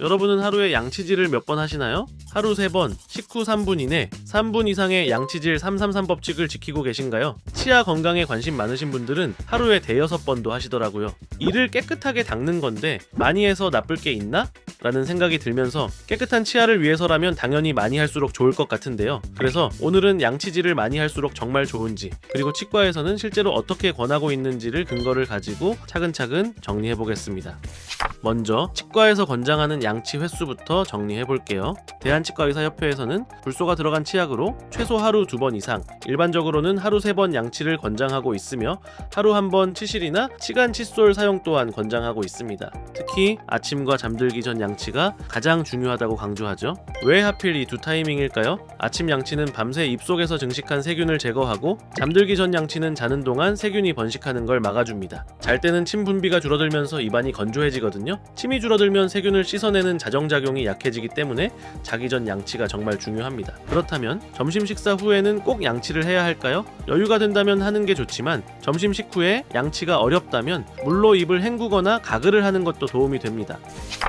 여러분은 하루에 양치질을 몇 번 하시나요? 하루 3번, 식후 3분 이내, 3분 이상의 양치질 333 법칙을 지키고 계신가요? 치아 건강에 관심 많으신 분들은 하루에 5-6번도 하시더라고요. 이를 깨끗하게 닦는 건데 많이 해서 나쁠 게 있나? 라는 생각이 들면서 깨끗한 치아를 위해서라면 당연히 많이 할수록 좋을 것 같은데요. 그래서 오늘은 양치질을 많이 할수록 정말 좋은지, 그리고 치과에서는 실제로 어떻게 권하고 있는지를 근거를 가지고 차근차근 정리해보겠습니다. 먼저 치과에서 권장하는 양치 횟수부터 정리해볼게요. 대한치과의사협회에서는 불소가 들어간 치약으로 최소 하루 2번 이상, 일반적으로는 하루 3번 양치를 권장하고 있으며 하루 1번 치실이나 치간 칫솔 사용 또한 권장하고 있습니다. 특히 아침과 잠들기 전 양치가 가장 중요하다고 강조하죠. 왜 하필 이 두 타이밍일까요? 아침 양치는 밤새 입속에서 증식한 세균을 제거하고 잠들기 전 양치는 자는 동안 세균이 번식하는 걸 막아줍니다. 잘 때는 침 분비가 줄어들면서 입안이 건조해지거든요. 침이 줄어들면 세균을 씻어내는 자정작용이 약해지기 때문에 자기 전 양치가 정말 중요합니다. 그렇다면 점심 식사 후에는 꼭 양치를 해야 할까요? 여유가 된다면 하는 게 좋지만 점심 식후에 양치가 어렵다면 물로 입을 헹구거나 가글을 하는 것도 도움이 됩니다.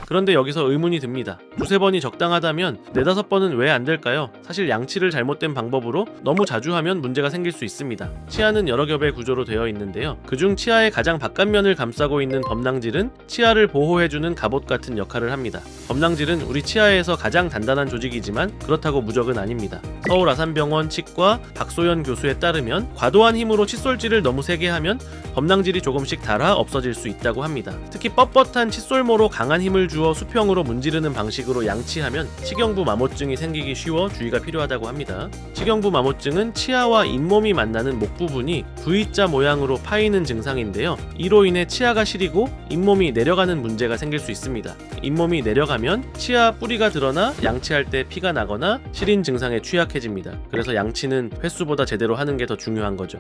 그런데 여기서 의문이 듭니다. 2-3번이 적당하다면 4-5번은 왜 안 될까요? 사실 양치를 잘못된 방법으로 너무 자주 하면 문제가 생길 수 있습니다. 치아는 여러 겹의 구조로 되어 있는데요. 그중 치아의 가장 바깥면을 감싸고 있는 범낭질은 치아를 보호해주는 갑옷 같은 역할을 합니다. 범낭질은 우리 치아에서 가장 단단한 조직이지만 그렇다고 무적은 아닙니다. 서울 아산병원 치과 박소연 교수에 따르면 과도한 힘으로 칫솔질을 너무 세게 하면 범낭질이 조금씩 닳아 없어질 수 있다고 합니다. 특히 뻣뻣한 칫솔모로 강한 힘을 주어 수평으로 문지르는 방식으로 양치하면 치경부 마모증이 생기기 쉬워 주의가 필요하다고 합니다. 치경부 마모증은 치아와 잇몸이 만나는 목 부분이 V자 모양으로 파이는 증상인데요. 이로 인해 치아가 시리고 잇몸이 내려가는 문제가 생길 수 있습니다. 잇몸이 내려가면 치아 뿌리가 드러나 양치할 때 피가 나거나 시린 증상에 취약해집니다. 그래서 양치는 횟수보다 제대로 하는 게 더 중요한 거죠.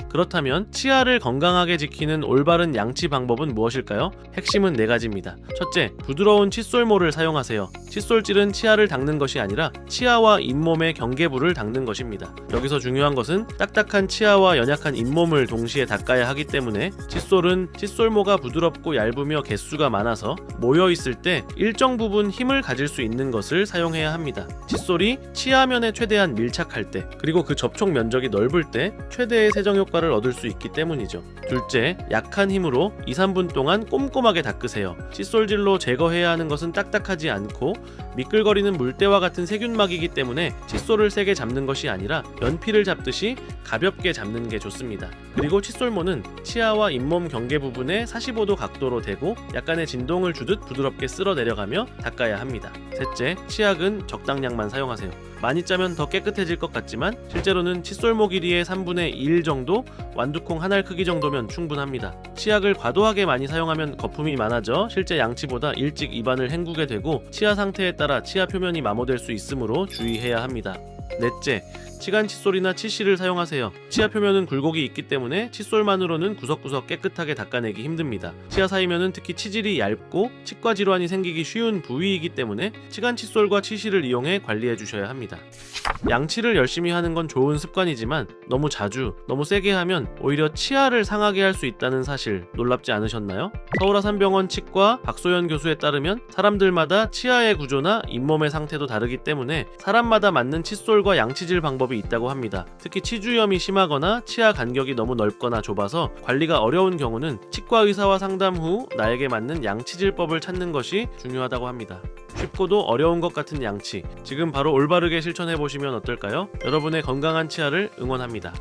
그렇다면 치아를 건강하게 지키는 올바른 양치 방법은 무엇일까요? 핵심은 4가지입니다. 첫째, 부드러운 칫솔모를 사용하세요. 칫솔질은 치아를 닦는 것이 아니라 치아와 잇몸의 경계부를 닦는 것입니다. 여기서 중요한 것은 딱딱한 치아와 연약한 잇몸을 동시에 닦아야 하기 때문에 칫솔은 칫솔모가 부드럽고 얇으며 개수가 많아서 모여있을 때 일정 부분 힘을 가질 수 있는 것을 사용해야 합니다. 칫솔이 치아면에 최대한 밀착할 때, 그리고 그 접촉 면적이 넓을 때 최대의 세정 효과를 얻을 수 있기 때문이죠. 둘째, 약한 힘으로 2-3분 동안 꼼꼼하게 닦으세요. 칫솔질로 제거해야 하는 것은 딱딱하지 않고 미끌거리는 물때와 같은 세균막이기 때문에 칫솔을 세게 잡는 것이 아니라 연필을 잡듯이 가볍게 잡는 게 좋습니다. 그리고 칫솔모는 치아와 잇몸 경계 부분에 45도 각도로 대고 약간의 진동을 주듯 부드럽게 쓸어 내려가며 닦아야 합니다. 셋째, 치약은 적당량만 사용하세요. 많이 짜면 더 깨끗해질 것 같지만 실제로는 칫솔모 길이의 3분의 1 정도, 완두콩 한 알 크기 정도면 충분합니다. 치약을 과도하게 많이 사용하면 거품이 많아져 실제 양치보다 일찍 입안을 헹구게 되고 치아 상태에 따라 치아 표면이 마모될 수 있으므로 주의해야 합니다. 넷째, 치간 칫솔이나 치실을 사용하세요. 치아 표면은 굴곡이 있기 때문에 칫솔만으로는 구석구석 깨끗하게 닦아내기 힘듭니다. 치아 사이면은 특히 치질이 얇고 치과 질환이 생기기 쉬운 부위이기 때문에 치간 칫솔과 치실을 이용해 관리해 주셔야 합니다. 양치를 열심히 하는 건 좋은 습관이지만 너무 자주, 너무 세게 하면 오히려 치아를 상하게 할 수 있다는 사실 놀랍지 않으셨나요? 서울아산병원 치과 박소연 교수에 따르면 사람들마다 치아의 구조나 잇몸의 상태도 다르기 때문에 사람마다 맞는 칫솔과 양치질 방법이 있다고 합니다. 특히 치주염이 심하거나 치아 간격이 너무 넓거나 좁아서 관리가 어려운 경우는 치과 의사와 상담 후 나에게 맞는 양치질법을 찾는 것이 중요하다고 합니다. 쉽고도 어려운 것 같은 양치, 지금 바로 올바르게 실천해보시면 어떨까요? 여러분의 건강한 치아를 응원합니다.